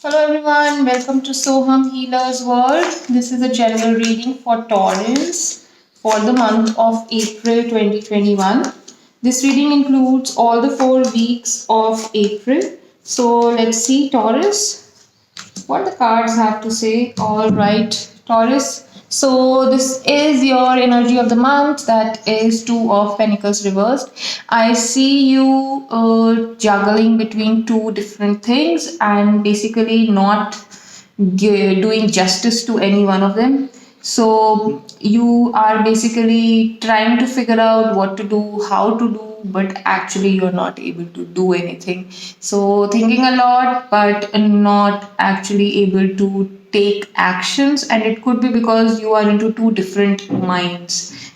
Hello everyone, welcome to Soham Healer's World. This is a general reading for Taurus for the month of April 2021. This reading includes all the 4 weeks of April. So let's see, Taurus, what the cards have to say. All right, Taurus. So this is your energy of the month. That is Two of Pentacles reversed. I see you juggling between two different things and basically not doing justice to any one of them. So you are basically trying to figure out what to do, how to do, but actually you're not able to do anything. So thinking a lot, but not actually able to take actions, and it could be because you are into two different minds.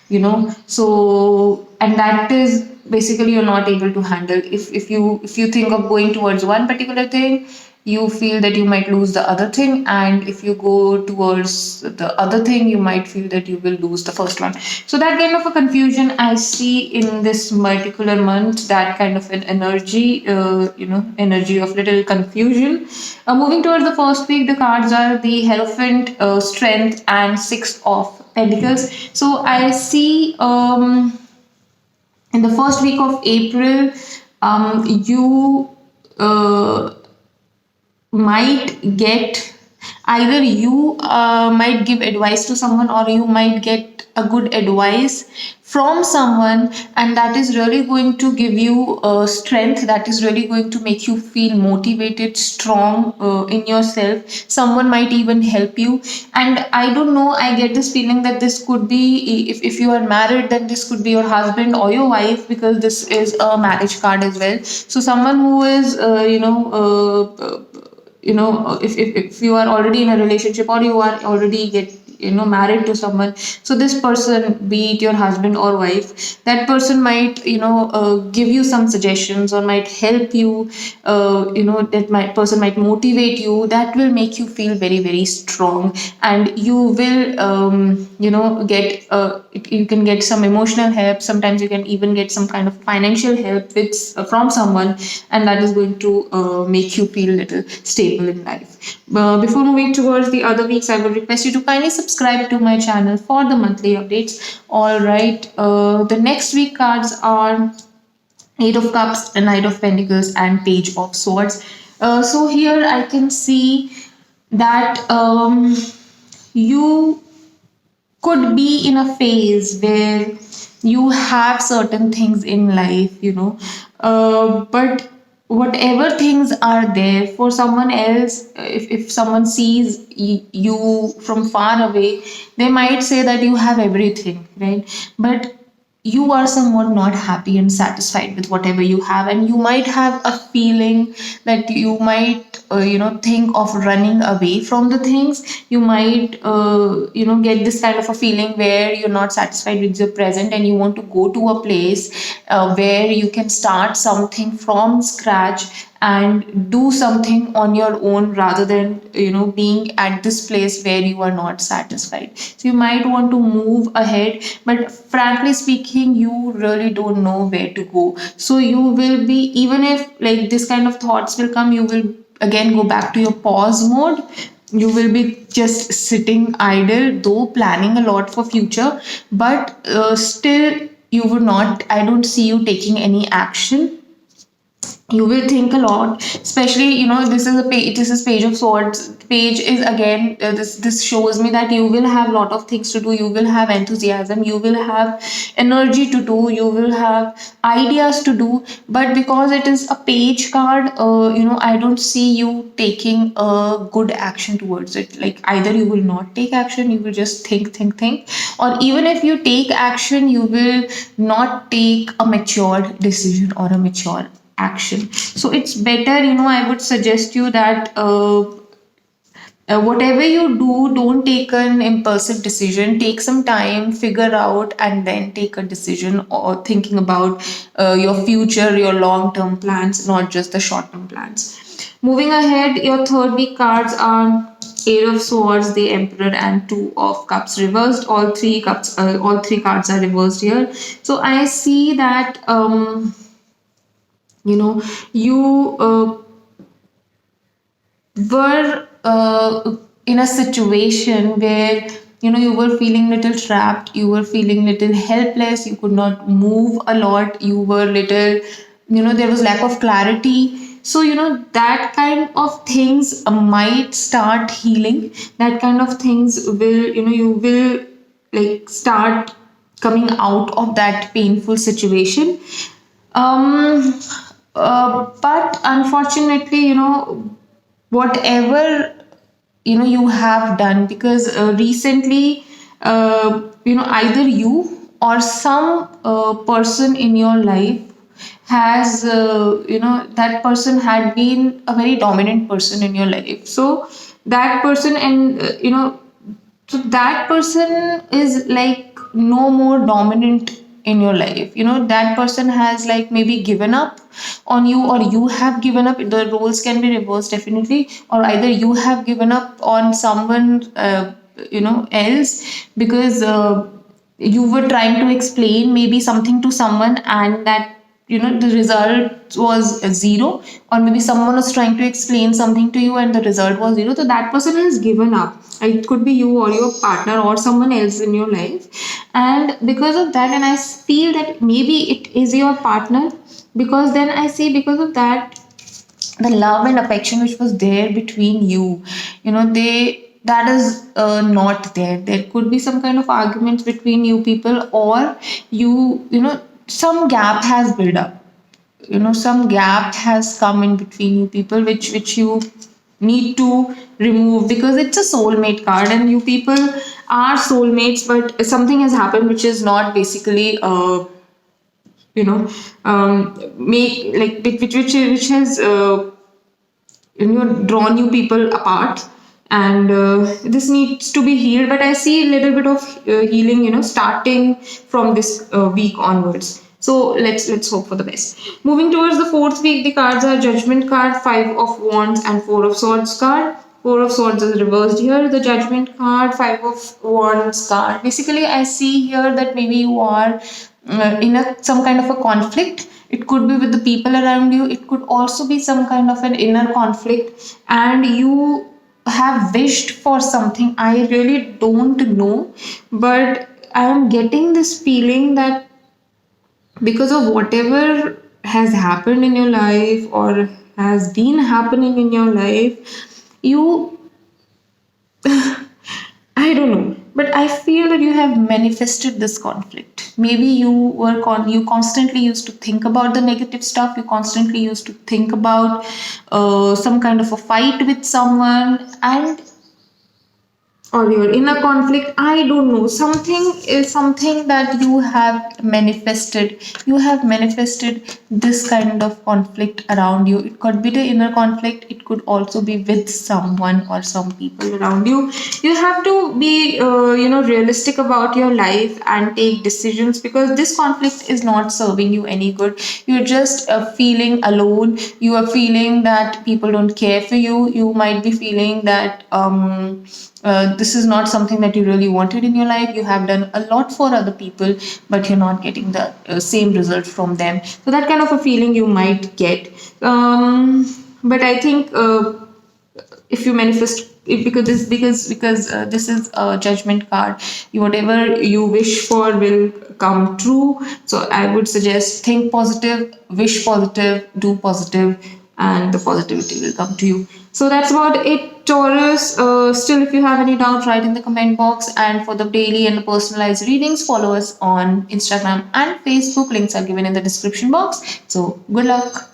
So and that is basically you're not able to handle. If you think of going towards one particular thing, you feel that you might lose the other thing, and if you go towards the other thing, you might feel that you will lose the first one. So that kind of a confusion I see in this particular month, that kind of an energy, energy of little confusion. Moving towards the first week, the cards are the Hierophant, Strength, and Six of Pentacles. So I see in the first week of April, you uh, might get, either you might give advice to someone, or you might get a good advice from someone, and that is really going to give you strength, that is really going to make you feel motivated, strong in yourself. Someone might even help you. And I don't know, I get this feeling that this could be, if you are married, then this could be your husband or your wife, because this is a marriage card as well. So someone who is if you are already in a relationship, or you are already get married to someone, so this person, be it your husband or wife, that person might give you some suggestions, or might help you, that might person might motivate you, that will make you feel very very strong. And you will get you can get some emotional help. Sometimes you can even get some kind of financial help from someone, and that is going to make you feel a little stable in life. Before moving towards the other weeks, I would request you to kindly subscribe to my channel for the monthly updates. All right, the next week cards are Eight of Cups, Knight of Pentacles, and Page of Swords. So here I can see that you could be in a phase where you have certain things in life, but whatever things are there for someone else, if someone sees you from far away, they might say that you have everything, right? But you are somewhat not happy and satisfied with whatever you have, and you might have a feeling that you might think of running away from the things. You might get this kind of a feeling where you're not satisfied with your present, and you want to go to a place where you can start something from scratch and do something on your own, rather than being at this place where you are not satisfied. So you might want to move ahead, but frankly speaking, you really don't know where to go. So you will be, even if like this kind of thoughts will come, you will again go back to your pause mode. You will be just sitting idle, though planning a lot for future, but still you would not, I don't see you taking any action. You will think a lot, especially this is a page, this is Page of Swords. Page is again, this shows me that you will have a lot of things to do. You will have enthusiasm, you will have energy to do, you will have ideas to do, but because it is a page card, I don't see you taking a good action towards it. Like, either you will not take action, you will just think, or even if you take action, you will not take a mature decision or a mature action. So it's better, I would suggest you that whatever you do, don't take an impulsive decision. Take some time, figure out, and then take a decision, or thinking about your future, your long term plans, not just the short term plans. Moving ahead, your third week cards are Eight of Swords, the Emperor, and Two of Cups reversed. All three cards are reversed here. So I see that you were in a situation where you were feeling little trapped, you were feeling little helpless, you could not move a lot, you were little, there was lack of clarity. So that kind of things might start healing. That kind of things will, you will like start coming out of that painful situation. um but unfortunately, whatever you have done, because recently, either you or some person in your life has, that person had been a very dominant person in your life. So that person, and so that person is like no more dominant in your life. That person has like maybe given up on you, or you have given up. The roles can be reversed definitely, or either you have given up on someone else, because you were trying to explain maybe something to someone, and that the result was zero. Or maybe someone was trying to explain something to you and the result was zero, so that person has given up. It could be you or your partner or someone else in your life. And because of that, and I feel that maybe it is your partner, because then I see, because of that, the love and affection which was there between you, they that is not there. There could be some kind of arguments between you people, or some gap has built up. Some gap has come in between you people, which you need to remove, because it's a soulmate card and you people are soulmates, but something has happened which is not basically you know make like which has drawn you people apart. And this needs to be healed, but I see a little bit of healing starting from this week onwards. So let's hope for the best. Moving towards the fourth week, the cards are Judgment card, Five of Wands, and Four of Swords card. Four of Swords is reversed here. The Judgment card, Five of Wands card. Basically, I see here that maybe you are in some kind of a conflict. It could be with the people around you. It could also be some kind of an inner conflict, and you have wished for something. I really don't know, but I am getting this feeling that because of whatever has happened in your life or has been happening in your life, you I don't know, but I feel that you have manifested this conflict. Maybe you constantly used to think about the negative stuff. You constantly used to think about some kind of a fight with someone, and or you're in a conflict. I don't know, something is something that you have manifested. You have manifested this kind of conflict around you. It could be the inner conflict, it could also be with someone or some people around you. You have to be realistic about your life and take decisions, because this conflict is not serving you any good. You're just feeling alone. You are feeling that people don't care for you. You might be feeling that this is not something that you really wanted in your life. You have done a lot for other people, but you're not getting the same result from them. So that kind of a feeling you might get. But I think if you manifest it, because this is a Judgment card, whatever you wish for will come true. So I would suggest, think positive, wish positive, do positive, and the positivity will come to you. So that's about it, Taurus. Still, if you have any doubt, write in the comment box. And for the daily and the personalized readings, follow us on Instagram and Facebook. Links are given in the description box. So good luck.